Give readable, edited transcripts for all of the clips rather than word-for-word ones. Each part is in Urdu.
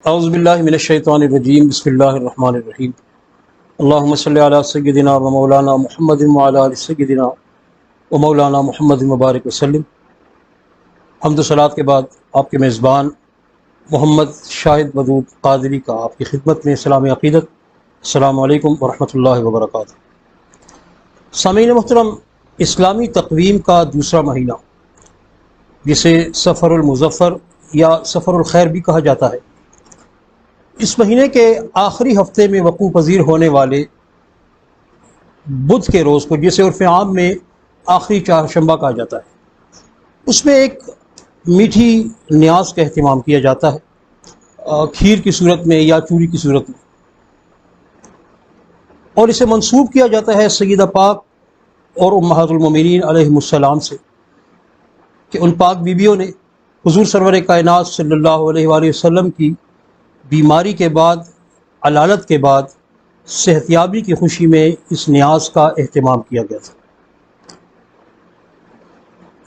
اعوذ باللہ من الشیطان الرجیم بسم اللہ الرحمن الرحیم اللہم صلی علی سیدنا و مولانا محمد وعلی آل سیدنا و مولانا محمد مبارک وسلم۔ حمد و صلوات کے بعد آپ کے میزبان محمد شاہد ودود قادری کا آپ کی خدمت میں سلام عقیدت۔ السلام علیکم ورحمۃ اللہ وبرکاتہ۔ سامعین محترم، اسلامی تقویم کا دوسرا مہینہ جسے سفر المظفر یا سفر الخیر بھی کہا جاتا ہے، اس مہینے کے آخری ہفتے میں وقوع پذیر ہونے والے بدھ کے روز کو، جسے عرف عام میں آخری چہارشنبہ کہا جاتا ہے، اس میں ایک میٹھی نیاز کا اہتمام کیا جاتا ہے، کھیر کی صورت میں یا چوری کی صورت میں، اور اسے منسوب کیا جاتا ہے سیدہ پاک اور امہات المومنین علیہم السلام سے کہ ان پاک بیویوں نے حضور سرور کائنات صلی اللہ علیہ وآلہ وسلم کی بیماری کے بعد، علالت کے بعد صحتیابی کی خوشی میں اس نیاز کا اہتمام کیا گیا تھا۔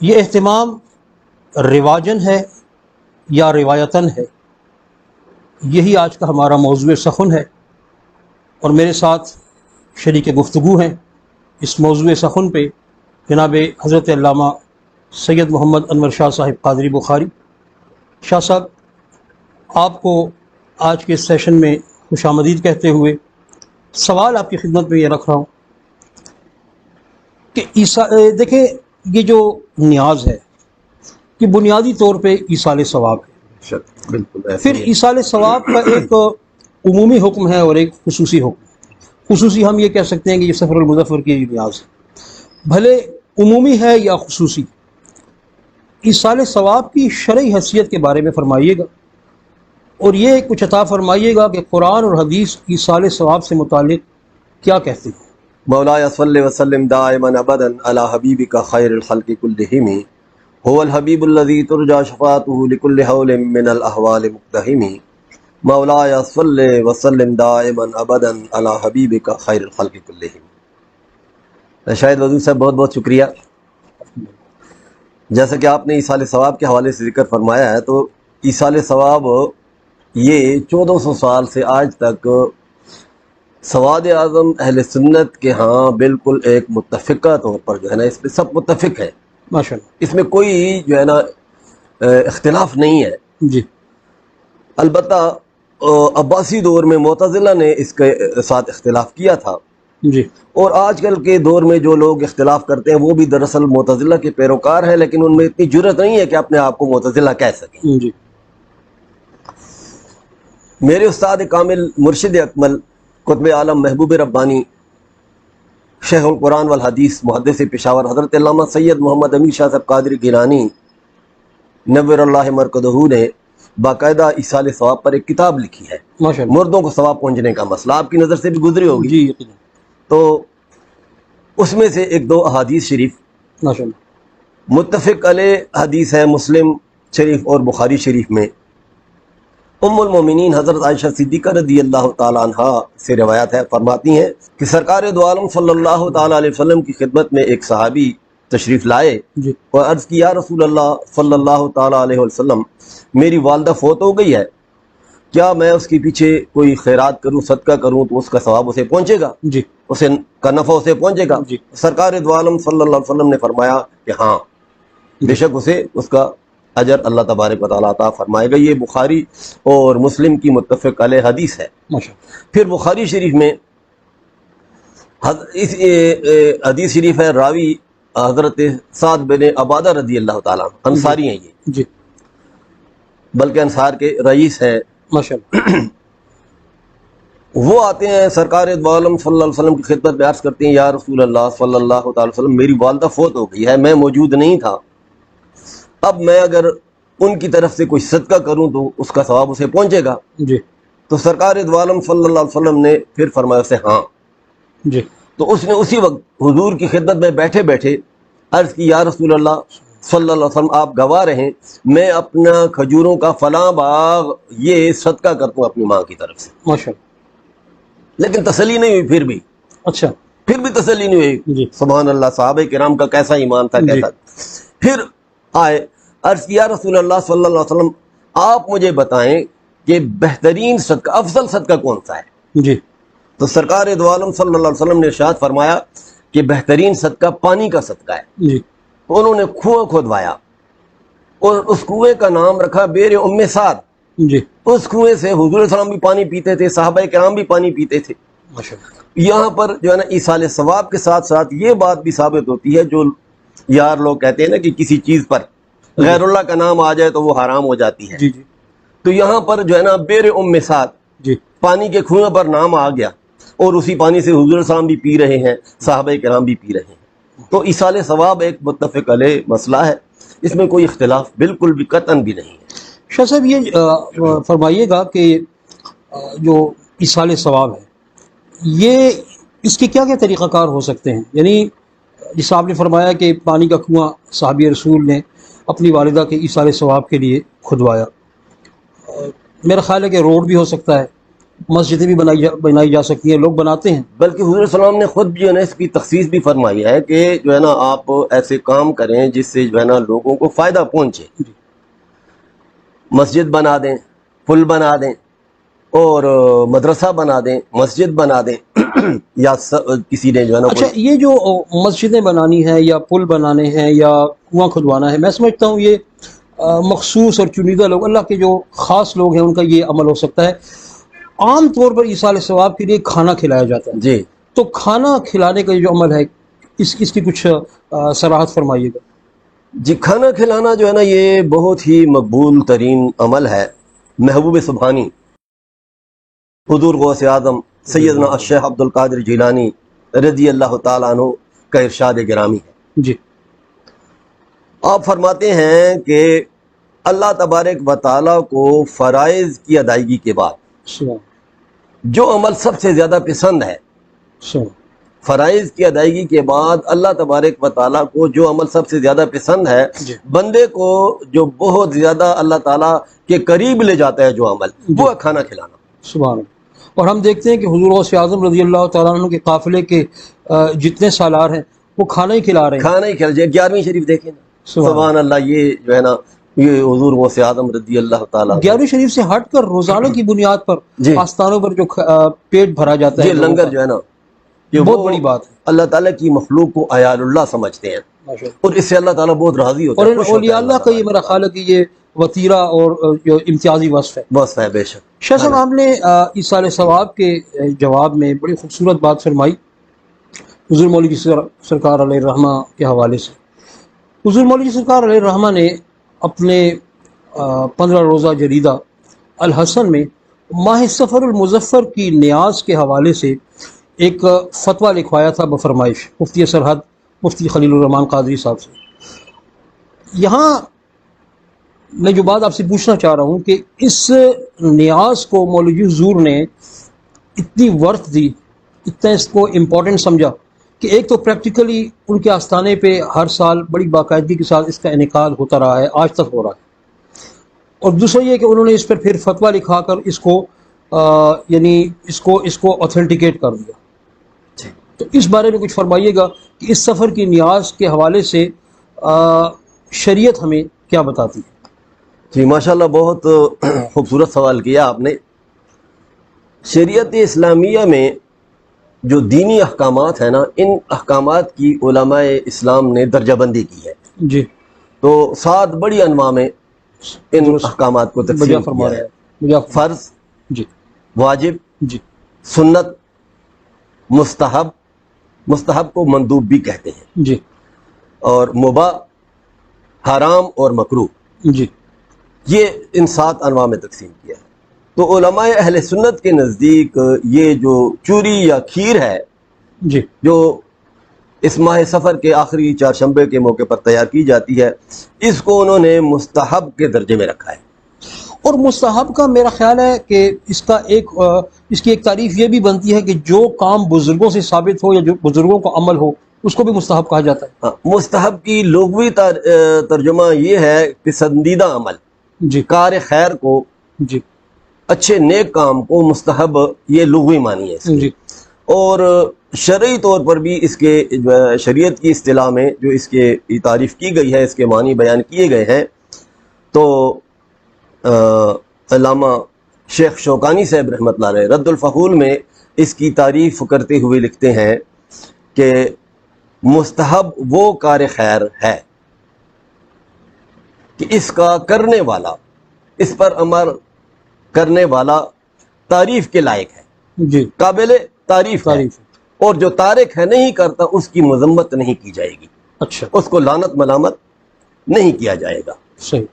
یہ اہتمام رواجن ہے یا روایتاً ہے، یہی آج کا ہمارا موضوع سخن ہے، اور میرے ساتھ شریک گفتگو ہیں اس موضوع سخن پہ جناب حضرت علامہ سید محمد انور شاہ صاحب قادری بخاری۔ شاہ صاحب، آپ کو آج کے اس سیشن میں خوش آمدید کہتے ہوئے سوال آپ کی خدمت میں یہ رکھ رہا ہوں کہ دیکھیں، یہ جو نیاز ہے کہ بنیادی طور پہ ایصال ثواب ہے، بالکل، پھر ایصال ثواب کا ایک عمومی حکم ہے اور ایک خصوصی حکم۔ خصوصی ہم یہ کہہ سکتے ہیں کہ یہ سفر المظفر کی نیاز ہے، بھلے عمومی ہے یا خصوصی۔ ایصال ثواب کی شرعی حیثیت کے بارے میں فرمائیے گا، اور یہ کچھ عطا فرمائیے گا کہ قرآن اور حدیث ایصال ثواب سے متعلق کیا کہتے ہیں۔ مولایا صلی وسلم دائما ابدا علی حبیبک خیر الخلق کلہم هو الحبیب الذی ترجى شفاعته لكل حول من الاحوال مقتحم مولایا صلی وسلم دائما ابدا علی حبیبک خیر الخلق کلہم۔ شاہد وضو صاحب، بہت بہت شکریہ۔ جیسا کہ آپ نے ایصال ثواب کے حوالے سے ذکر فرمایا ہے، تو ایصال ثواب یہ 1400 سال سے آج تک سواد اعظم اہل سنت کے ہاں بالکل ایک متفقہ طور پر جو ہے نا، اس پہ سب متفق ہے، ماشاءاللہ، اس میں کوئی جو ہے نا اختلاف نہیں ہے۔ جی، البتہ عباسی دور میں معتزلہ نے اس کے ساتھ اختلاف کیا تھا، جی، اور آج کل کے دور میں جو لوگ اختلاف کرتے ہیں وہ بھی دراصل معتزلہ کے پیروکار ہیں، لیکن ان میں اتنی جرأت نہیں ہے کہ اپنے آپ کو معتزلہ کہہ سکیں۔ جی، میرے استاد کامل مرشد اکمل قطب عالم محبوب ربانی شیخ القرآن والحدیث محدث پشاور حضرت علامہ سید محمد امین شاہ صاحب قادری گیلانی نور اللہ مرکزہ نے باقاعدہ ایصال ثواب پر ایک کتاب لکھی ہے، ماشاءاللہ، مردوں کو ثواب پہنچنے کا مسئلہ، آپ کی نظر سے بھی گزری ہوگی۔ جی، یقیناً، تو اس میں سے ایک دو احادیث شریف ماشاءاللہ، متفق علیہ حدیث ہے، مسلم شریف اور بخاری شریف میں ام المومنین حضرت عائشہ صدیقہ رضی اللہ تعالی عنہا سے روایت ہے، فرماتی ہیں کہ سرکار دو عالم صلی اللہ تعالی علیہ وسلم کی خدمت میں ایک صحابی تشریف لائے جی، اور عرض کی، یا رسول اللہ صلی اللہ تعالی علیہ وسلم، میری والدہ فوت ہو گئی ہے، کیا میں اس کے پیچھے کوئی خیرات کروں، صدقہ کروں تو اس کا ثواب اسے پہنچے گا، جی، اسے کا نفع اسے پہنچے گا؟ جی، سرکار دو عالم صلی اللہ علیہ وسلم نے فرمایا کہ ہاں، بے شک اسے اس کا اجر اللہ تبارک و تعالیٰ عطا فرمائے گا۔ یہ بخاری اور مسلم کی متفق علیہ حدیث ہے۔ ماشاءاللہ، پھر بخاری شریف میں اس حدیث شریف ہے، راوی حضرت سعد بن عبادہ رضی اللہ تعالیٰ عنہ، انصاری ہیں یہ، جی، بلکہ انصار کے رئیس ہیں۔ ماشاءاللہ، وہ آتے ہیں سرکار دو عالم صلی اللہ علیہ وسلم کی خدمت میں، عرض کرتے ہیں، یا رسول اللہ صلی اللہ تعالی وسلم، میری والدہ فوت ہو گئی ہے، میں موجود نہیں تھا، اب میں اگر ان کی طرف سے کوئی صدقہ کروں تو اس کا ثواب اسے پہنچے گا؟ جی، تو سرکار دو عالم صلی اللہ علیہ وسلم نے پھر فرمایا اسے ہاں۔ جی، تو اس نے اسی وقت حضور کی خدمت میں بیٹھے بیٹھے عرض کی، یا رسول اللہ صلی اللہ علیہ وسلم، آپ گواہ رہیں، میں اپنا کھجوروں کا فلاں باغ یہ صدقہ کرتا ہوں اپنی ماں کی طرف سے۔ ماشاءاللہ، لیکن تسلی نہیں ہوئی، اچھا، پھر بھی تسلی نہیں ہوئی۔ جی، سبحان اللہ، صحابہ کرام کا کیسا ایمان تھا، جی، کیسا۔ پھر آئے، عرض کیا رسول اللہ صلی اللہ علیہ وسلم، آپ مجھے بتائیں کہ بہترین صدقہ، افضل صدقہ کون سا ہے؟ جی تو سرکار دو عالم صلی اللہ علیہ وسلم نے ارشاد فرمایا کہ بہترین صدقہ پانی کا صدقہ ہے۔ جی تو انہوں نے کنواں کھودوایا اور اس کنویں کا نام رکھا بیر ام سعد۔ جی اس کنویں سے حضور صلی اللہ علیہ وسلم بھی پانی پیتے تھے، صحابہ کرام بھی پانی پیتے تھے۔ ماشاء اللہ۔ یہاں پر جو ہے نا ایصال ثواب کے ساتھ ساتھ یہ بات بھی ثابت ہوتی ہے، جو یار لوگ کہتے ہیں نا کہ کسی چیز پر غیر اللہ کا نام آ جائے تو وہ حرام ہو جاتی ہے، جی جی تو یہاں پر جو ہے نا بیر ام سعد، جی پانی کے کنویں پر نام آ گیا اور اسی پانی سے حضور صلی اللہ علیہ وسلم بھی پی رہے ہیں، صحابہ کرام بھی پی رہے ہیں۔ تو ایصال ثواب ایک متفق علیہ مسئلہ ہے، اس میں کوئی اختلاف بالکل بھی قطعاً بھی نہیں ہے۔ شاہ صاحب یہ فرمائیے گا کہ جو ایصال ثواب ہے یہ اس کے کیا کیا طریقہ کار ہو سکتے ہیں؟ یعنی جس آپ نے فرمایا کہ پانی کا کنواں صحابی رسول نے اپنی والدہ کے ایصال ثواب کے لیے کھدوایا، میرا خیال ہے کہ روڈ بھی ہو سکتا ہے، مسجدیں بھی بنائی جا سکتی ہیں، لوگ بناتے ہیں۔ بلکہ حضور صلی اللہ علیہ وسلم نے خود بھی جو ہے نا اس کی تخصیص بھی فرمائی ہے کہ جو ہے نا آپ ایسے کام کریں جس سے جو ہے نا لوگوں کو فائدہ پہنچے، مسجد بنا دیں، پل بنا دیں، اور مدرسہ بنا دیں، مسجد بنا دیں یا کسی نے جو ہے نا اچھا، یہ جو مسجدیں بنانی ہیں یا پل بنانے ہیں یا کنواں کھدوانا ہے، میں سمجھتا ہوں یہ مخصوص اور چنیدہ لوگ، اللہ کے جو خاص لوگ ہیں ان کا یہ عمل ہو سکتا ہے۔ عام طور پر ایصال ثواب کے لیے کھانا کھلایا جاتا ہے، جی تو کھانا کھلانے کا جو عمل ہے اس کی کچھ صراحت فرمائیے گا۔ جی، کھانا کھلانا جو ہے نا یہ بہت ہی مقبول ترین عمل ہے۔ محبوب سبحانی حضور غوث اعظم سیدنا الشیخ عبد القادر جیلانی رضی اللہ تعالیٰ عنہ کا ارشاد گرامی ہے۔ جی آپ فرماتے ہیں کہ اللہ تبارک و تعالیٰ کو فرائض کی ادائیگی کے بعد سبحان جو عمل سب سے زیادہ پسند ہے، سبحان فرائض کی ادائیگی کے بعد اللہ تبارک و تعالیٰ کو جو عمل سب سے زیادہ پسند ہے، جی بندے کو جو بہت زیادہ اللہ تعالیٰ کے قریب لے جاتا ہے جو عمل، وہ ہے کھانا کھلانا۔ سبحان اللہ۔ اور ہم دیکھتے ہیں کہ حضور غوث اعظم رضی اللہ تعالیٰ عنہ کے قافلے کے جتنے سالار ہیں وہ کھانا ہی کھلا رہے ہیں۔ کھانا ہی کھلا جائے، 11ویں شریف دیکھیں نا، سبحان اللہ، یہ جو ہے نا یہ حضور غوث اعظم رضی اللہ تعالیٰ 11ویں شریف سے ہٹ کر روزانہ کی بنیاد پر جی آستانوں پر جو پیٹ بھرا جاتا ہے یہ لنگر جو ہے نا، یہ بہت وہ بڑی بات ہے۔ اللہ تعالیٰ کی مخلوق کو عیال اللہ سمجھتے ہیں، ماشاءاللہ۔ اور اس سے اللہ تعالیٰ بہت راضی ہوتا اور ہے، ان خوش ہوتا اولیاء ہے اللہ کا یہ میرا خیال ہے کہ یہ وطیرہ اور جو امتیازی وصف ہے۔ بس ہے، بے شک۔ شاہ صاحب، آپ نے ایصال ثواب کے جواب میں بڑی خوبصورت بات فرمائی حضور مولوی کی سرکار علیہ الرحمہ کے حوالے سے۔ حضور مولوی کی سرکار علیہ الرحمہ نے اپنے 15 روزہ جریدہ الحسن میں ماہ سفر المظفر کی نیاز کے حوالے سے ایک فتویٰ لکھوایا تھا بفرمائش مفتی سرحد مفتی خلیل الرحمان قادری صاحب سے۔ یہاں میں جو بات آپ سے پوچھنا چاہ رہا ہوں کہ اس نیاز کو مولوی حضور نے اتنی ورتھ دی، اتنا اس کو امپورٹنٹ سمجھا کہ ایک تو پریکٹیکلی ان کے آستانے پہ ہر سال بڑی باقاعدگی کے ساتھ اس کا انعقاد ہوتا رہا ہے، آج تک ہو رہا ہے، اور دوسرا یہ کہ انہوں نے اس پر پھر فتویٰ لکھا کر اس کو یعنی اس کو اوتھینٹیکیٹ کر دیا۔ تو اس بارے میں کچھ فرمائیے گا کہ اس سفر کی نیاز کے حوالے سے شریعت ہمیں کیا بتاتی ہے؟ جی ماشاءاللہ، بہت خوبصورت سوال کیا آپ نے۔ شریعت اسلامیہ میں جو دینی احکامات ہیں نا، ان احکامات کی علماء اسلام نے درجہ بندی کی ہے۔ جی، تو 7 بڑی انواع میں ان احکامات کو تقسیم فرما کیا رہے ہے: ہیں۔ فرض، جی واجب، جی سنت، مستحب، مستحب کو مندوب بھی کہتے ہیں، جی اور مباح، حرام اور مکروہ۔ جی یہ ان 7 انواع میں تقسیم کیا ہے۔ تو علماء اہل سنت کے نزدیک یہ جو چوری یا کھیر ہے، جی جو اس ماہ سفر کے آخری چہارشنبے کے موقع پر تیار کی جاتی ہے، اس کو انہوں نے مستحب کے درجے میں رکھا ہے۔ اور مستحب کا میرا خیال ہے کہ اس کی ایک تعریف یہ بھی بنتی ہے کہ جو کام بزرگوں سے ثابت ہو یا جو بزرگوں کا عمل ہو اس کو بھی مستحب کہا جاتا ہے۔ مستحب کی لغوی ترجمہ یہ ہے پسندیدہ عمل، جی کار خیر کو، جی اچھے نیک کام کو مستحب، یہ لغوی معنی ہے اس کی۔ جی اور شرعی طور پر بھی اس کے شریعت کی اصطلاح میں جو اس کے تعریف کی گئی ہے، اس کے معنی بیان کیے گئے ہیں، تو علامہ شیخ شوکانی صاحب رحمۃ اللہ علیہ رد الفحول میں اس کی تعریف کرتے ہوئے لکھتے ہیں کہ مستحب وہ کار خیر ہے کہ اس کا کرنے والا، اس پر عمل کرنے والا تعریف کے لائق ہے، جی، قابل تعریف ہے، اور جو تارک ہے نہیں کرتا اس کی مذمت نہیں کی جائے گی، اچھا، اس کو لعنت ملامت نہیں کیا جائے گا۔ صحیح،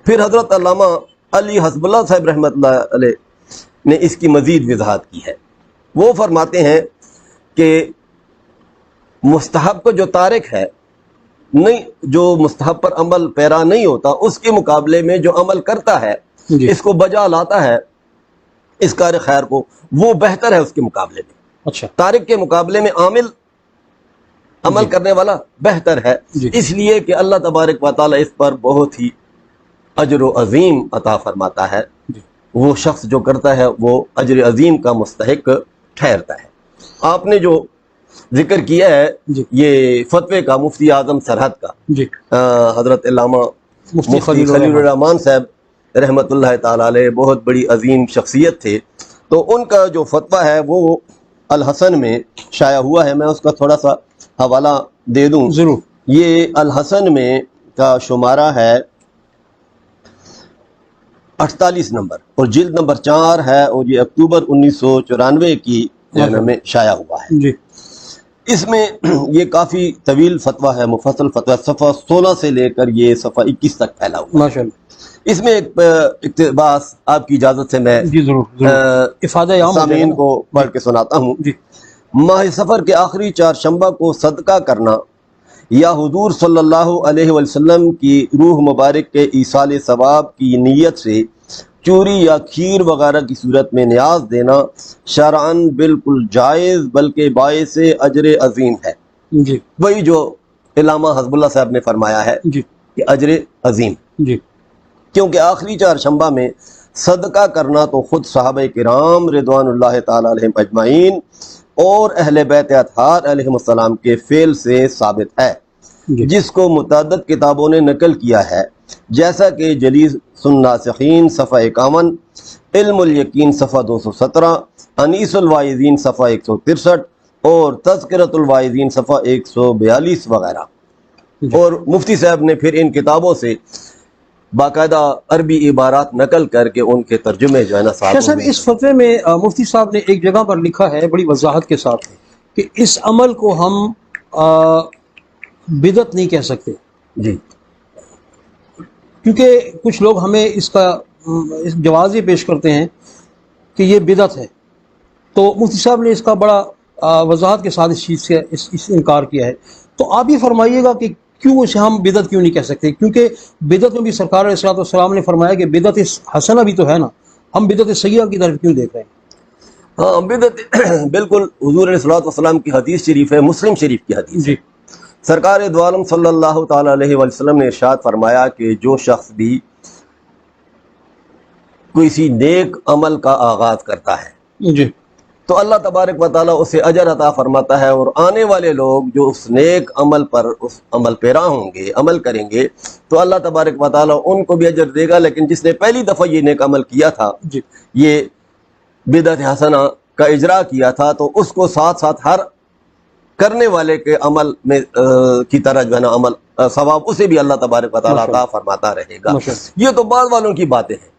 پھر حضرت علامہ علی حسب اللہ صاحب رحمۃ اللہ علیہ نے اس کی مزید وضاحت کی ہے۔ وہ فرماتے ہیں کہ مستحب کو جو تارک ہے، نہیں، جو مستحب پر عمل پیرا نہیں ہوتا، اس کے مقابلے میں جو عمل کرتا ہے، جی، اس کو بجا لاتا ہے، اس کار خیر کو، وہ بہتر ہے اس کے مقابلے میں۔ اچھا، تارک کے مقابلے میں عامل عمل جی، کرنے والا بہتر ہے، جی، اس لیے کہ اللہ تبارک و تعالیٰ اس پر بہت ہی اجر و عظیم عطا فرماتا ہے۔ جی، وہ شخص جو کرتا ہے وہ اجر عظیم کا مستحق ٹھہرتا ہے۔ آپ نے جو ذکر کیا ہے جی، یہ فتوے کا مفتی اعظم سرحد کا، جی، حضرت علامہ مفتی مفتی خلیل الرحمان صاحب رحمۃ اللہ تعالی علیہ بہت بڑی عظیم شخصیت تھے، تو ان کا جو فتویٰ ہے وہ الحسن میں شائع ہوا ہے۔ میں اس کا تھوڑا سا حوالہ دے دوں۔ ضرور، یہ الحسن میں کا شمارہ ہے 48 نمبر اور جلد نمبر 4 ہے، اور یہ اکتوبر 1994 کی میں شائع ہوا ہے۔ جی، اس میں یہ کافی طویل فتویٰ ہے، مفصل فتویٰ، صفحہ 16 سے لے کر یہ صفحہ 21 تک پھیلا ہوا ہے۔ ماشاء اللہ، اس میں ایک اقتباس آپ کی اجازت سے میں جی، ضرور، افادہ عام ہو جائے گا سامعین نا۔ کو پڑھ کے سناتا ہوں۔ جی، ماہ سفر کے آخری 4 شنبہ کو صدقہ کرنا یا حضور صلی اللہ علیہ وسلم کی روح مبارک کے ایصال ثواب کی نیت سے چوری یا کھیر وغیرہ کی صورت میں نیاز دینا شرعاً بالکل جائز بلکہ باعث اجر عظیم ہے۔ جی، وہی جو علامہ حزب اللہ صاحب نے فرمایا ہے جی، کہ اجر عظیم، جی، کیونکہ آخری 4 شنبہ میں صدقہ کرنا تو خود صحابہ کرام رضوان اللہ تعالی علیہم اجمعین اور اہل بیت اطہار علیہم السلام کے فعل سے ثابت ہے، جی، جس کو متعدد کتابوں نے نقل کیا ہے، جیسا کہ جلیس الناسخین صفحہ 51، علم الیقین صفحہ 217، انیس الواعظین صفحہ 163 اور تذکرۃ الواعظین صفحہ 142 وغیرہ۔ جی، اور مفتی صاحب نے پھر ان کتابوں سے باقاعدہ عربی عبارات نقل کر کے ان کے ترجمے جو ہے نا شاہ صاحب اس فتوے میں مفتی صاحب نے ایک جگہ پر لکھا ہے بڑی وضاحت کے ساتھ کہ اس عمل کو ہم بدعت نہیں کہہ سکتے، جی، کیونکہ کچھ لوگ ہمیں اس کا جواز یہ پیش کرتے ہیں کہ یہ بدعت ہے، تو مفتی صاحب نے اس کا بڑا وضاحت کے ساتھ اس چیز سے اس انکار کیا ہے۔ تو آپ یہ فرمائیے گا کہ کیوں اسے ہم بدعت کیوں نہیں کہہ سکتے؟ کیونکہ بدعت میں بھی سرکار علیہ الصلوۃ والسلام نے فرمایا کہ بدعت حسنہ بھی تو ہے نا، ہم بدعت سیئہ کی طرف کیوں دیکھ رہے ہیں؟ ہاں، بدعت بالکل حضور علیہ الصلوۃ والسلام کی حدیث شریف ہے، مسلم شریف کی حدیث ہے۔ جی، سرکار دو عالم صلی اللہ تعالی علیہ وسلم نے ارشاد فرمایا کہ جو شخص بھی کسی نیک عمل کا آغاز کرتا ہے جی، تو اللہ تبارک و تعالیٰ اسے اجر عطا فرماتا ہے، اور آنے والے لوگ جو اس نیک عمل پر اس عمل پیرا ہوں گے، عمل کریں گے، تو اللہ تبارک و تعالیٰ ان کو بھی اجر دے گا۔ لیکن جس نے پہلی دفعہ یہ نیک عمل کیا تھا، جی، یہ بدعت حسنہ کا اجرا کیا تھا، تو اس کو ساتھ ساتھ ہر کرنے والے کے عمل میں کی طرح جو ہے نا عمل ثواب اسے بھی اللہ تبارک و تعالیٰ عطا فرماتا رہے گا۔ یہ تو بعض والوں کی باتیں ہیں،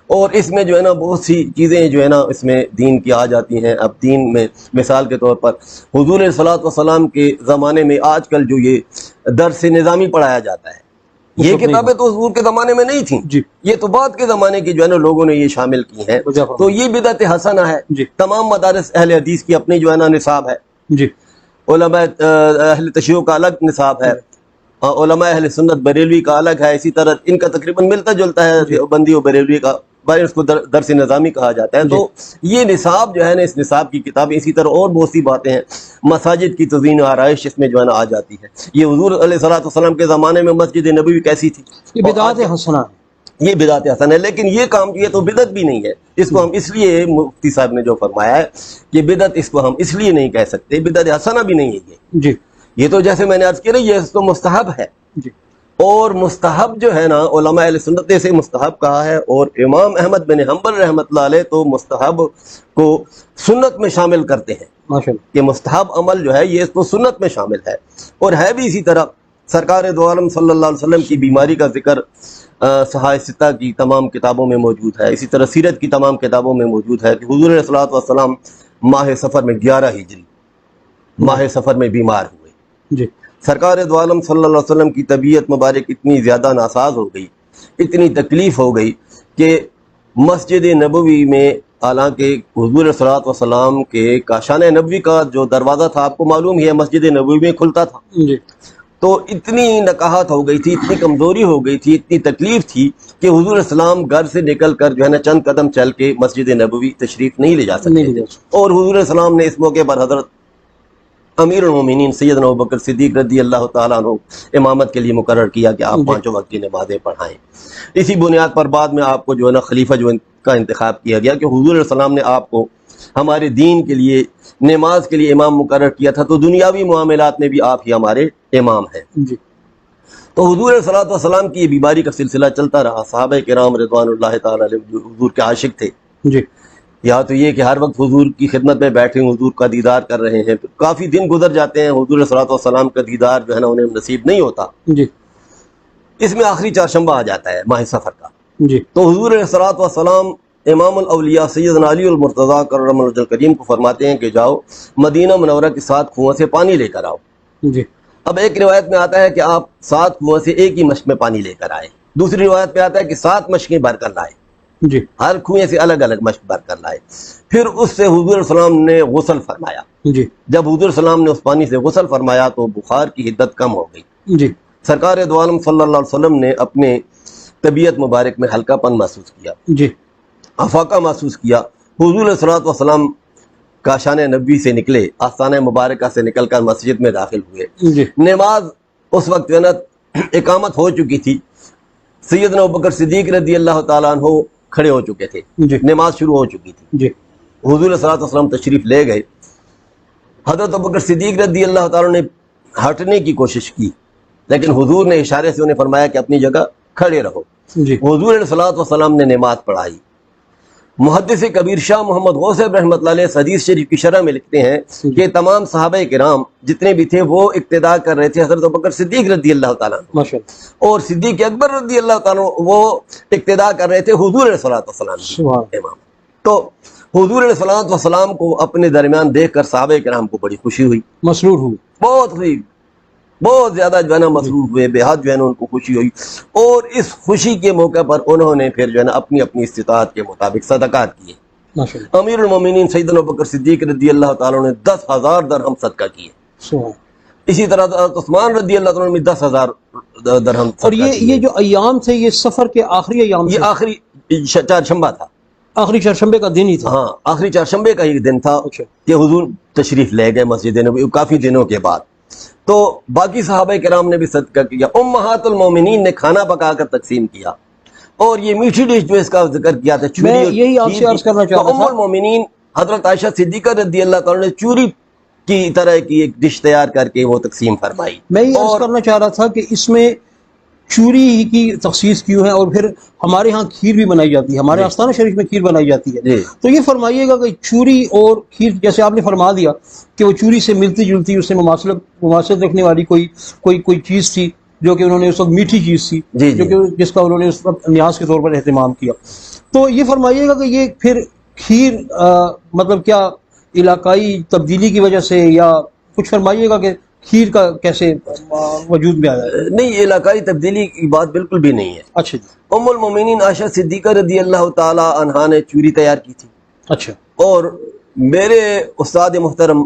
اور اس میں جو ہے نا بہت سی چیزیں جو ہے نا اس میں دین کی آ جاتی ہیں۔ اب دین میں مثال کے طور پر حضور علیہ الصلوۃ والسلام کے زمانے میں آج کل جو یہ درس نظامی پڑھایا جاتا ہے، یہ کتابیں تو حضور کے زمانے میں نہیں تھیں، جی، یہ تو بعد کے زمانے کی جو ہے نا لوگوں نے یہ شامل کی ہیں، تو یہ بدعت حسنہ ہے۔ جی، تمام مدارس اہل حدیث کی اپنی جو ہے نا نصاب ہے، جی، علماء اہل تشیع کا الگ نصاب ہے، علماء اہل سنت بریلوی کا الگ ہے، اسی طرح ان کا تقریباً ملتا جلتا ہے، بندی و بریلوی کا بارے اس کو درس نظامی کہا جاتا ہے۔ تو یہ نصاب جو ہے نا، اس نصاب کی کتابیں، اسی طرح اور بہت سی باتیں ہیں، مساجد کی تزئین و آرائش اس میں جو ہے نا آ جاتی ہے۔ یہ حضور علیہ الصلوۃ والسلام کے زمانے میں مسجد نبوی کیسی تھی، یہ بدعت حسنہ ہے، یہ بدعت حسن ہے۔ لیکن یہ کام یہ تو بدعت بھی نہیں ہے، اس کو ہم اس لیے مفتی صاحب نے جو فرمایا ہے کہ بدعت اس کو ہم اس لیے نہیں کہہ سکتے، بدعت حسنہ بھی نہیں ہے یہ۔ جی، یہ تو جیسے میں نے عرض کی نا، یہ تو مستحب ہے، جی، اور مستحب جو ہے نا علماء اہل سنت نے اسے مستحب کہا ہے، اور امام احمد بن حنبل رحمۃ اللہ علیہ تو مستحب کو سنت میں شامل کرتے ہیں ماشاءاللہ کہ مستحب عمل جو ہے یہ اس کو سنت میں شامل ہے۔ اور ہے بھی اسی طرح سرکار دو عالم صلی اللہ علیہ وسلم کی بیماری کا ذکر صحائف ستہ کی تمام کتابوں میں موجود ہے، اسی طرح سیرت کی تمام کتابوں میں موجود ہے کہ حضور علیہ الصلوۃ والسلام ماہ سفر میں 11 ہجری ماہ سفر میں بیمار ہوئے۔ جی سرکار دو عالم صلی اللہ علیہ وسلم کی طبیعت مبارک اتنی زیادہ ناساز ہو گئی، اتنی تکلیف ہو گئی کہ مسجد نبوی میں، حالانکہ حضور صلی اللہ علیہ وسلم کے کاشان نبوی کا جو دروازہ تھا آپ کو معلوم ہی ہے مسجد نبوی میں کھلتا تھا، جی تو اتنی نکاہت ہو گئی تھی، اتنی کمزوری ہو گئی تھی، اتنی تکلیف تھی کہ حضور السلام گھر سے نکل کر جو ہے نا چند قدم چل کے مسجد نبوی تشریف نہیں لے جا سکتے تھے، اور حضور السلام نے اس موقع پر حضرت امیر المومنین سیدنا ابوبکر صدیق رضی اللہ تعالیٰ عنہ امامت کے لیے مقرر کیا کہ آپ 5 وقت کی نمازیں پڑھائیں۔ اسی بنیاد پر بعد میں آپ کو جو ہے نا خلیفہ جو کا انتخاب کیا گیا کہ حضور علیہ السلام نے آپ کو ہمارے دین کے لیے نماز کے لیے امام مقرر کیا تھا، تو دنیاوی معاملات میں بھی آپ ہی ہمارے امام ہیں۔ جی تو حضور علیہ الصلوۃ والسلام کی یہ بیماری کا سلسلہ چلتا رہا، صحابہ کرام رضوان اللہ تعالیٰ علیہ جو حضور کے عاشق تھے، جی یا تو یہ کہ ہر وقت حضور کی خدمت میں بیٹھے حضور کا دیدار کر رہے ہیں، کافی دن گزر جاتے ہیں حضور علیہ الصلوۃ والسلام کا دیدار جو ہے نا انہیں نصیب نہیں ہوتا، جی اس میں آخری چہارشنبہ آ جاتا ہے ماہ سفر کا، جی تو حضور علیہ الصلوۃ والسلام امام الاولیاء سیدنا علی المرتضیٰ کرم اللہ وجہہ کریم کو فرماتے ہیں کہ جاؤ مدینہ منورہ کے 7 کنویں سے پانی لے کر آؤ۔ جی اب ایک روایت میں آتا ہے کہ آپ 7 کنویں سے ایک ہی مشک میں پانی لے کر آئے، دوسری روایت میں آتا ہے کہ 7 مشکیں بھر کر لائے، جی ہر کنویں سے الگ الگ مشک بھر کر لائے، پھر اس سے حضور علیہ السلام نے غسل فرمایا۔ جی جب حضور علیہ السلام نے اس پانی سے غسل فرمایا تو بخار کی حدت کم ہو گئی، جی سرکار دو عالم صلی اللہ علیہ وسلم نے اپنے طبیعت مبارک میں ہلکا پن محسوس کیا، جی افاقہ محسوس کیا۔ حضور علیہ الصلوۃ والسلام کاشان نبوی سے نکلے، آستانہ مبارکہ سے نکل کر مسجد میں داخل ہوئے، جی نماز اس وقت جو ہے نا اقامت ہو چکی تھی، سیدنا ابوبکر صدیق رضی اللہ تعالیٰ عنہ کھڑے ہو چکے تھے، جی نماز شروع ہو چکی تھی، جی حضور علیہ الصلوۃ والسلام تشریف لے گئے، حضرت ابوبکر صدیق رضی اللہ تعالیٰ نے ہٹنے کی کوشش کی، لیکن حضور نے اشارے سے انہیں فرمایا کہ اپنی جگہ کھڑے رہو۔ جی حضور علیہ الصلوۃ والسلام نے نماز پڑھائی۔ محدث کبیر شاہ محمد غوث رحمۃ اللہ علیہ حدیث شریف کی شرح میں لکھتے ہیں کہ تمام صحابہ کرام جتنے بھی تھے وہ اقتداء کر رہے تھے حضرت ابوبکر صدیق رضی اللہ تعالیٰ عنہ، ماشاءاللہ اور صدیق اکبر رضی اللہ تعالیٰ عنہ وہ اقتداء کر رہے تھے حضور علیہ الصلوۃ والسلام کی سبحان امام۔ تو حضور علیہ الصلوۃ والسلام کو اپنے درمیان دیکھ کر صحابہ کرام کو بڑی خوشی ہوئی، مسرور ہوں بہت زیادہ جو ہے نا مسرور ہوئے، بے حد جو ہے نا ان کو خوشی ہوئی، اور اس خوشی کے موقع پر انہوں نے پھر جو ہے نا اپنی اپنی استطاعت کے مطابق صدقات کیے۔ ماشاءاللہ امیر المومنین سیدنا ابوبکر صدیق رضی اللہ تعالیٰ نے 10,000 درہم صدقہ کیے، سبحان اسی طرح حضرت عثمان رضی اللہ تعالیٰ نے 10,000 درہم صدقہ اور کیے۔ یہ جو ایام تھے یہ سفر کے آخری ایام یہ تھے، آخری چہارشنبہ تھا، آخری چہارشنبے کا دن ہی تھا۔ ہاں آخری چہارشنبے کا ہی دن تھا اچھا کہ حضور تشریف لے گئے مسجد نبوی کافی دنوں کے بعد۔ تو باقی صحابہ کرام نے بھی صدقہ کیا، امہات المومنین نے کھانا پکا کر تقسیم کیا، اور یہ میٹھی ڈش جو اس کا ذکر کیا تھا چوری، میں اور یہی آپ سے کھیر عرض کی، کرنا چاہ تو رہا ام تھا، المومنین حضرت عائشہ صدیقہ رضی اللہ تعالیٰ نے چوری کی طرح کی ایک ڈش تیار کر کے وہ تقسیم فرمائی۔ میں یہ عرض اور کرنا چاہ رہا تھا کہ اس میں چوری کی تخصیص کیوں ہے، اور پھر ہمارے ہاں کھیر بھی بنائی جاتی ہے، ہمارے آستانہ شریف میں کھیر بنائی جاتی ہے، جی تو یہ فرمائیے گا کہ چوری اور کھیر جیسے آپ نے فرما دیا کہ وہ چوری سے ملتی جلتی، اس سے مماثلت رکھنے والی کوئی چیز تھی جو کہ انہوں نے اس وقت میٹھی چیز تھی، جی جو کہ جس کا انہوں نے اس وقت نیاز کے طور پر اہتمام کیا، تو یہ فرمائیے گا کہ یہ پھر کھیر مطلب کیا علاقائی تبدیلی کی وجہ سے، یا کچھ فرمائیے گا کہ کھیر کا کیسے وجود میں آیا ہے؟ نہیں، یہ علاقائی تبدیلی کی بات بالکل بھی نہیں ہے۔ اچھا جی، ام المومنین عائشہ صدیقہ رضی اللہ تعالی عنہا نے چوری تیار کی تھی، اچھا اور میرے استاد محترم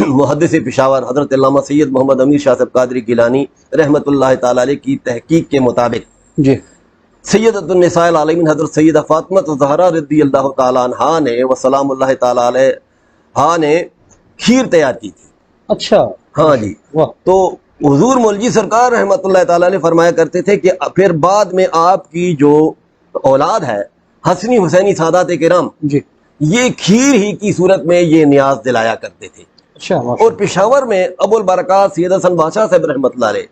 محدث پشاور حضرت علامہ سید محمد امیر شاہ صاحب قادری گیلانی رحمۃ اللہ تعالی علیہ کی تحقیق کے مطابق جی سیدۃ النساء العالمین حضرت سیدہ فاطمہ الزہرا رضی اللہ تعالی عنہا نے وسلام اللہ تعالی علیہا نے کھیر تیار کی تھی۔ اچھا، ہاں جی، واہ، تو حضور مولوی سرکار رحمۃ اللہ تعالیٰ نے فرمایا کرتے تھے کہ پھر بعد میں آپ کی جو اولاد ہے حسنی حسینی سادات کرام، جی یہ کھیر ہی کی صورت میں یہ نیاز دلایا کرتے تھے۔ اچھا، اور پشاور میں ابو البرکات سید حسن بادشاہ صاحب رحمۃ اللہ علیہ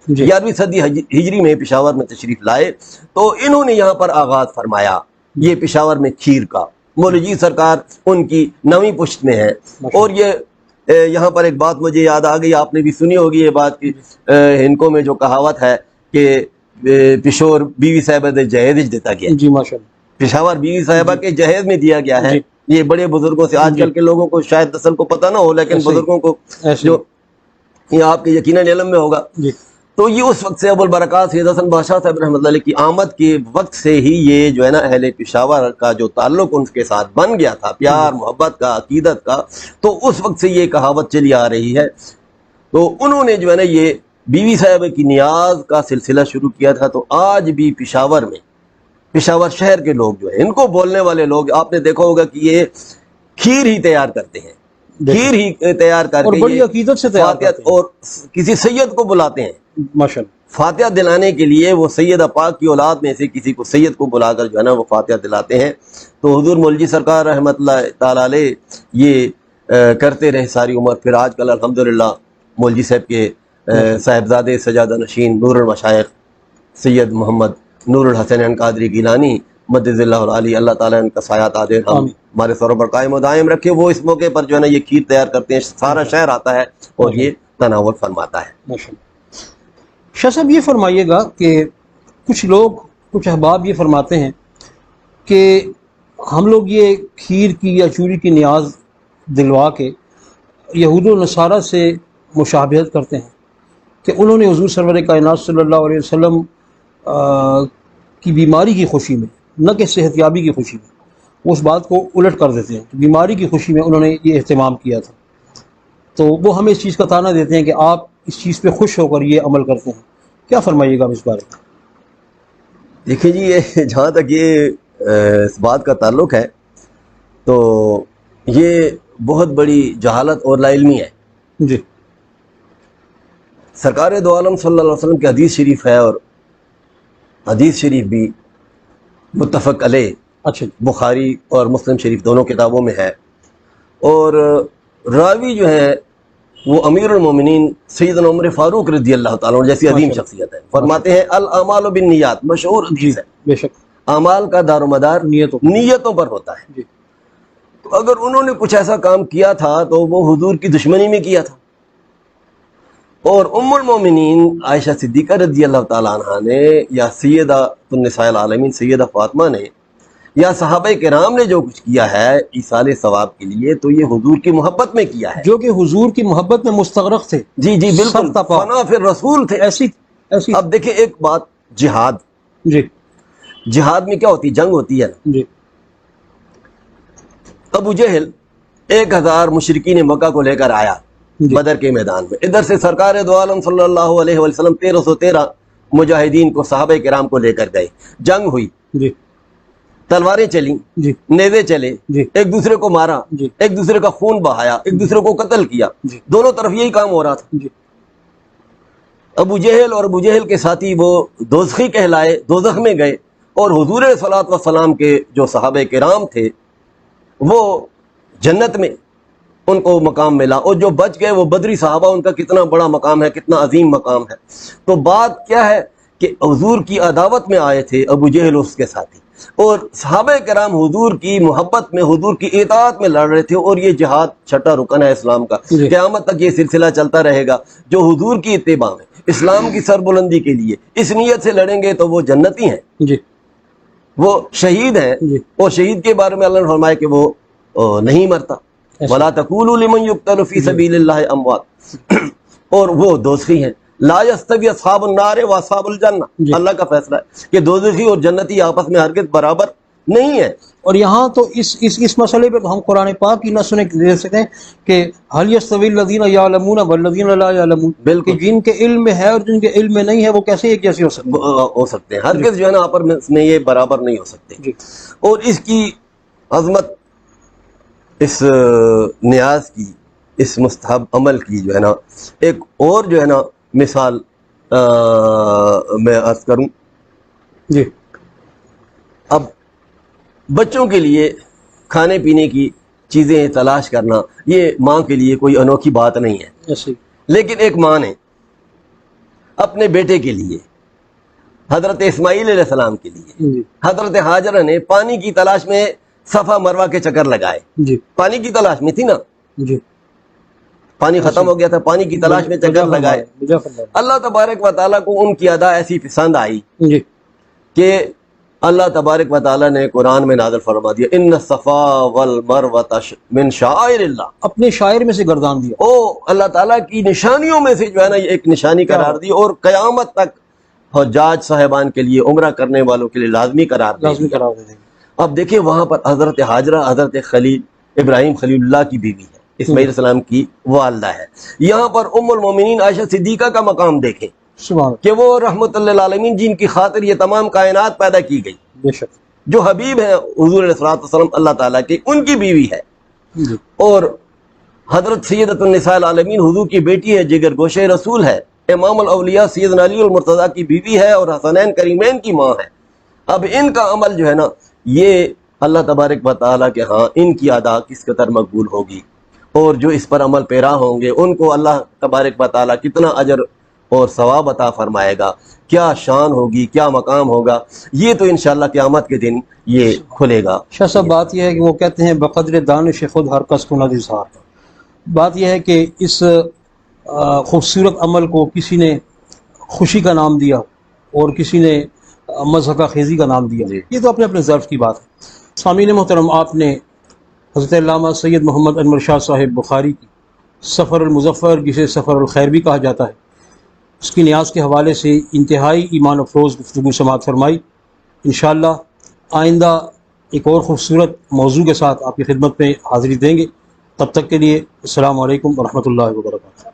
11ویں صدی ہجری میں پشاور میں تشریف لائے تو انہوں نے یہاں پر آغاز فرمایا یہ پشاور میں کھیر کا. مولوی جی سرکار ان کی 9ویں پشت میں ہے. اور یہ یہاں پر ایک بات مجھے یاد آ گئی, آپ نے بھی سنی ہوگی یہ بات کہ ہندکوں میں جو کہاوت ہے کہ پشور بیوی صاحبہ دے جہیز دیتا گیا. جی ماشاءاللہ, پشاور بیوی صاحبہ کے جہیز میں دیا گیا ہے. یہ بڑے بزرگوں سے, آج کل کے لوگوں کو شاید اصل کو پتہ نہ ہو, لیکن بزرگوں کو جو یہ آپ کے یقیناً علم میں ہوگا. تو یہ اس وقت سے ابو البرکات سید حسن بادشاہ صاحب رحمۃ اللہ علیہ کی آمد کے وقت سے ہی یہ جو ہے نا اہل پشاور کا جو تعلق ان کے ساتھ بن گیا تھا, پیار محبت کا, عقیدت کا, تو اس وقت سے یہ کہاوت چلی آ رہی ہے. تو انہوں نے جو ہے نا یہ بیوی صاحب کی نیاز کا سلسلہ شروع کیا تھا. تو آج بھی پشاور میں, پشاور شہر کے لوگ جو ہیں, ان کو بولنے والے لوگ, آپ نے دیکھا ہوگا کہ یہ کھیر ہی تیار کرتے ہیں, کھیر ہی تیار کر کے بڑی عقیدت سے تیار کرتے ہیں, اور کسی سید کو بلاتے ہیں ماشاءاللہ, فاتحہ دلانے کے لیے. وہ سیدہ پاک کی اولاد میں سے کسی کو سید کو بلا کر جو ہے نا وہ فاتحہ دلاتے ہیں. تو حضور مولوی سرکار رحمۃ اللہ تعالی علیہ یہ کرتے رہے ساری عمر. پھر آج کل الحمدللہ مولوی صاحب کے صاحبزادے سجادہ نشین نور المشائخ سید محمد نور الحسین قادری گیلانی مدد اللہ العالی, اللہ تعالیٰ ان کا سایہ عادل ہمارے سروں پر قائم و دائم رکھے. وہ اس موقع پر جو ہے نا یہ کھیر تیار کرتے ہیں, سارا شہر آتا ہے اور یہ تناول فرماتا ہے. ماشاءاللہ. شاہ صاحب یہ فرمائیے گا کہ کچھ لوگ, کچھ احباب یہ فرماتے ہیں کہ ہم لوگ یہ کھیر کی یا چوری کی نیاز دلوا کے یہود و نصارہ سے مشابہت کرتے ہیں کہ انہوں نے حضور سرور کائنات صلی اللہ علیہ وسلم کی بیماری کی خوشی میں, نہ کہ صحت یابی کی خوشی میں, اس بات کو الٹ کر دیتے ہیں. بیماری کی خوشی میں انہوں نے یہ اہتمام کیا تھا, تو وہ ہمیں اس چیز کا طعنہ دیتے ہیں کہ آپ اس چیز پہ خوش ہو کر یہ عمل کرتے ہیں. کیا فرمائیے گا اس بارے میں؟ دیکھیں جی, یہ جہاں تک یہ اس بات کا تعلق ہے تو یہ بہت بڑی جہالت اور لا علمی ہے. جی, سرکار دو عالم صلی اللہ علیہ وسلم کی حدیث شریف ہے, اور حدیث شریف بھی متفق علیہ, اچھا, بخاری اور مسلم شریف دونوں کتابوں میں ہے. اور راوی جو ہے وہ امیر المومنین سیدنا عمر فاروق رضی اللہ تعالیٰ عنہ جیسی عظیم شخصیت ہے. فرماتے ہیں الاعمال بالنیات, مشہور حدیث ہے, بے شک اعمال کا دار و مدار نیتوں پر ہوتا ہے. تو اگر انہوں نے کچھ ایسا کام کیا تھا تو وہ حضور کی دشمنی میں کیا تھا. اور ام المومنین عائشہ صدیقہ رضی اللہ تعالیٰ عنہ نے, یا سیدہ النساء العالمین سیدہ فاطمہ نے, یا صحابہ کرام نے جو کچھ کیا ہے ایصال ثواب کے لیے, تو یہ حضور کی محبت میں کیا ہے, جو کہ حضور کی محبت میں مستغرق تھے. جی جی بالکل, فنا فی الرسول تھے. ایسی اب دیکھیں ایک بات, جہاد, جی, جہاد میں کیا ہوتی, جنگ ہوتی ہے نا. جی, ابو جہل 1000 مشرکین مکہ کو لے کر آیا بدر کے میدان میں. ادھر سے سرکار دو عالم صلی اللہ علیہ وسلم 1313 مجاہدین کو, صحابہ کرام کو لے کر گئے. جنگ ہوئی, جی, تلواریں چلیں, جی, نیزے چلے, جی, ایک دوسرے کو مارا, جی, ایک دوسرے کا خون بہایا, ایک دوسرے کو قتل کیا, جی, دونوں طرف یہی کام ہو رہا تھا. جی, ابو جہل اور ابو جہل کے ساتھی وہ دوزخی کہلائے, دوزخ میں گئے. اور حضور صلی اللہ علیہ وسلم کے جو صحابہ کرام تھے وہ جنت میں ان کو مقام ملا, اور جو بچ گئے وہ بدری صحابہ, ان کا کتنا بڑا مقام ہے, کتنا عظیم مقام ہے. تو بات کیا ہے کہ حضور کی عداوت میں آئے تھے ابو جہل اس کے ساتھی, اور صحابہ کرام حضور کی محبت میں, حضور کی اطاعت میں لڑ رہے تھے. اور یہ جہاد چھٹا رکن ہے اسلام کا, قیامت تک یہ سلسلہ چلتا رہے گا. جو حضور کی اتباع میں, اسلام کی سربلندی کے لیے اس نیت سے لڑیں گے تو وہ جنتی ہیں, جی, وہ شہید ہیں. اور شہید کے بارے میں اللہ نے فرمایا کہ وہ نہیں مرتا, وَلَا تَقُولُوا لِمَنْ يُقْتَلُ فِي سَبِيلِ اللَّهِ أَمْوَاتٌ. اور وہ دوزخی ہیں. لا يستوي اصحاب النار واصحاب الجنہ, اللہ کا فیصلہ ہے کہ دوزخی اور جنتی آپس میں ہرگز برابر نہیں ہے. اور یہاں تو اس مسئلے پہ تو ہم قرآن پاک کی نہ سنے دے سکتے ہیں کہ هل يستوي الذين يعلمون والذين لا يعلمون, کہ جن کے علم میں ہے اور جن کے علم میں نہیں ہے وہ کیسے ایک جیسے ہو سکتے ہیں, ہرگز جو ہے نا آپس میں یہ برابر نہیں ہو سکتے. اور اس کی عظمت, اس نیاز کی, اس مستحب عمل کی جو ہے نا ایک اور جو ہے نا مثال میں عرض کروں. جی, اب بچوں کے لیے کھانے پینے کی چیزیں تلاش کرنا یہ ماں کے لیے کوئی انوکھی بات نہیں ہے. ایسی, لیکن ایک ماں نے اپنے بیٹے کے لیے، حضرت اسماعیل علیہ السلام کے لیے، جی حضرت ہاجرہ نے پانی کی تلاش میں صفا مروہ کے چکر لگائے، جی پانی کی تلاش میں تھی نا، جی پانی ختم ہو گیا تھا، پانی کی تلاش میں چکر لگائے۔ اللہ تبارک و تعالیٰ کو ان کی ادا ایسی پسند آئی جی کہ اللہ تبارک و تعالیٰ نے قرآن میں نازل فرما دیا ان الصفا والمروۃ من شعائر اللہ، اپنے شاعر میں سے گردان دیا۔ او اللہ تعالیٰ کی نشانیوں میں سے جو ہے نا یہ ایک نشانی قرار دی، اور قیامت تک حجاج صاحبان کے لیے، عمرہ کرنے والوں کے لیے لازمی قرار دی۔ لازمی قرار دے دیں گے۔ اب دیکھیں وہاں پر حضرت ہاجرہ حضرت خلیل ابراہیم خلیل اللہ کی بیوی ہے، اسماعیل علیہ السلام کی والدہ ہے۔ یہاں پر ام المومنین عائشہ صدیقہ کا مقام دیکھیں سبحان اللہ، کہ وہ رحمت للعالمین جن کی خاطر یہ تمام کائنات پیدا کی گئی، بے شک۔ جو حبیب ہیں حضور علیہ الصلوۃ والسلام اللہ تعالیٰ کے، ان کی بیوی ہے۔ جی اور حضرت سیدۃ النساء العالمین حضور کی بیٹی ہے، جگر گوشے رسول ہے، امام الاولیاء سیدنا علی المرتضیٰ کی بیوی ہے، اور حسنین کریمین کی ماں ہے۔ اب ان کا عمل جو ہے نا یہ اللہ تبارک و تعالیٰ کے ہاں ان کی ادا کس قدر مقبول ہوگی، اور جو اس پر عمل پیرا ہوں گے ان کو اللہ تبارک و تعالیٰ کتنا اجر اور ثواب عطا فرمائے گا، کیا شان ہوگی، کیا مقام ہوگا، یہ تو انشاءاللہ قیامت کے دن یہ کھلے گا۔ شاہ صاحب بات یہ ہے کہ وہ کہتے ہیں بقدر دانش خود ہر کس کو نہ اظہار۔ بات یہ ہے کہ اس خوبصورت عمل کو کسی نے خوشی کا نام دیا اور کسی نے مضحکہ خیزی کا نام دیا، یہ تو اپنے اپنے ظرف کی بات ہے۔ سامعین محترم، آپ نے حضرت علامہ سید محمد انور شاہ صاحب بخاری کی سفر المظفر، جسے سفر الخیر بھی کہا جاتا ہے، اس کی نیاز کے حوالے سے انتہائی ایمان افروز گفتگو سماعت فرمائی۔ انشاءاللہ آئندہ ایک اور خوبصورت موضوع کے ساتھ آپ کی خدمت میں حاضری دیں گے۔ تب تک کے لیے السلام علیکم ورحمۃ اللہ وبرکاتہ۔